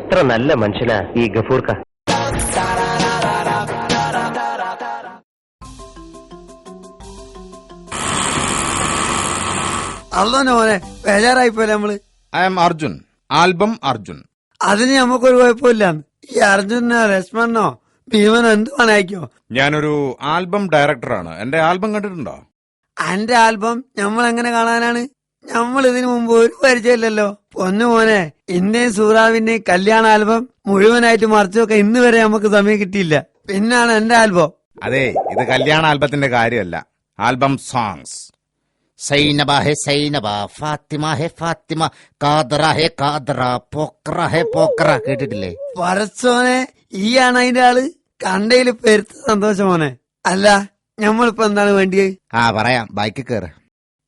എത്ര നല്ല മനുഷ്യനാ ഈ ഗഫൂർക്ക. അള്ളോനെ മോനെ ബേജാറായിപ്പോലെ നമ്മള്. I M Arjun, album Arjun. അതിന് നമുക്കൊരു കുഴപ്പമില്ലാന്ന്. ഈ അർജുനോ ലക്ഷ്മണനോ ഭീമനോ എന്ത് പണായിക്കോ. ഞാനൊരു ആൽബം ഡയറക്ടറാണ്. എന്റെ ആൽബം കണ്ടിട്ടുണ്ടോ? അന്റെ ആൽബം ഞമ്മളെങ്ങനെ കാണാനാണ്? നമ്മൾ ഇതിനു മുമ്പ് ഒരു പരിചയമില്ലല്ലോ. പൊന്നു മോനെ, ഇന്ത്യയും സൂറാവിന്റെയും കല്യാണ ആൽബം മുഴുവനായിട്ട് മറിച്ചൊക്കെ ഇന്ന് വരെ നമുക്ക് സമയം കിട്ടിയില്ല. പിന്നാണ് എന്റെ ആൽബം. അതെ, ഇത് കല്യാണ ആൽബത്തിന്റെ കാര്യമല്ല, ആൽബം സോങ്സ്. സൈനബ ഹെ സൈനബ, ഫാത്തിമ ഹെ ഫാത്തിമ, കാദറ ഹെ കാദറ, പോക്ര ഹെ പോക്ര. കേട്ടിട്ടില്ലേ? പറച്ചോനെ, ഈയാണ് അതിന്റെ ആള്. കണ്ടയില് പെരുത്ത സന്തോഷം മോനെ. അല്ല, ഞമ്മളിപ്പോ എന്താണ് വേണ്ടിയത്? പറയാം, ബൈക്ക് കയറ്.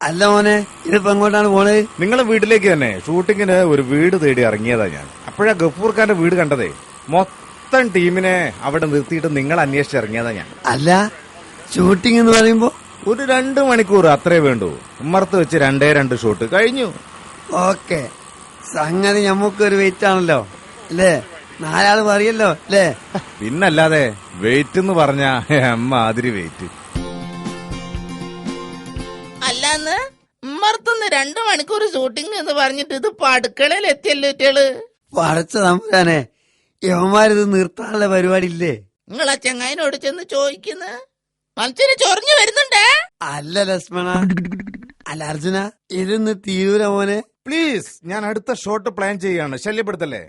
അല്ല മോനെ, ഇതിപ്പോ എങ്ങോട്ടാണ് പോണത്? നിങ്ങളെ വീട്ടിലേക്ക് തന്നെ. ഷൂട്ടിങ്ങിന് ഒരു വീട് തേടി ഇറങ്ങിയതാ ഞാൻ. അപ്പോഴാ ഗഫൂർ ഖാന്റെ വീട് കണ്ടതേ. മൊത്തം ടീമിനെ അവിടെ നിർത്തിയിട്ട് നിങ്ങൾ അന്വേഷിച്ച് ഇറങ്ങിയതാ ഞാൻ. അല്ല, ഷൂട്ടിംഗ് എന്ന് പറയുമ്പോ ഒരു 2 മണിക്കൂർ അത്രേ വേണ്ടു. ഉമ്മർത്ത് വെച്ച് 2 ഷൂട്ട് കഴിഞ്ഞു. ഓക്കെ, സംഗതി ഞമ്മക്കൊരു വെയിറ്റ് ആണല്ലോ അല്ലേ? 4 ആള് പറയല്ലോ അല്ലേ? പിന്നല്ലാതെ വെയിറ്റ് എന്ന് പറഞ്ഞ മാതിരി വെയിറ്റ്. അല്ലാന്ന് ഉമ്മർത്തുനിന്ന് 2 മണിക്കൂർ ഷൂട്ടിംഗ് എന്ന് പറഞ്ഞിട്ട് ഇത് അടുക്കളയിൽ എത്തിയല്ലോ. പടച്ച തമ്പുരാനെ, യവന്മാരിത് നിർത്താനുള്ള പരിപാടി ഇല്ലേ? നിങ്ങളാ ചെങ്ങായിനോട് ചെന്ന് ചോദിക്കുന്ന മനുഷ്യന് ചൊറിഞ്ഞു വരുന്നുണ്ടേ. അല്ല ലക്ഷ്മണ, അല്ല അർജുന, ഇതൊന്ന് തീരൂല മോനെ. പ്ലീസ്, ഞാൻ അടുത്ത ഷോട്ട് പ്ലാൻ ചെയ്യാണ്. ശല്യപ്പെടുത്തല്ലേ.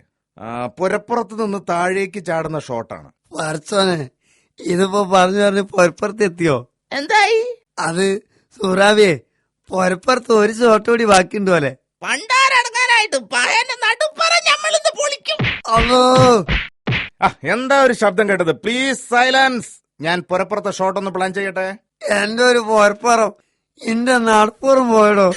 പുരപ്പുറത്ത് നിന്ന് താഴേക്ക് ചാടുന്ന ഷോട്ടാണ്. പടച്ചോനെ, ഇതിപ്പോ പറഞ്ഞു പൊരപ്പുറത്ത് എത്തിയോ? എന്തായി? അത് സൂറാവിയെ, പൊരപ്പുറത്ത് ഒരു ഷോട്ട് കൂടി ബാക്കിയുണ്ട് പോലെ. പണ്ടാരടങ്ങാനായിട്ട് പയന്റെ നടുപ്പറ ഞമ്മളിന്ന് പൊളിക്കും. അല്ലോ, എന്താ ഒരു ശബ്ദം കേട്ടത്? Please silence. ഞാൻ പുരപ്പുറത്തെ ഷോട്ട് ഒന്ന് പ്ലാൻ ചെയ്യട്ടെ. എന്റെ ഒരു പൊരപ്പുറം എന്റെ നടപ്പുറം പോയടോ.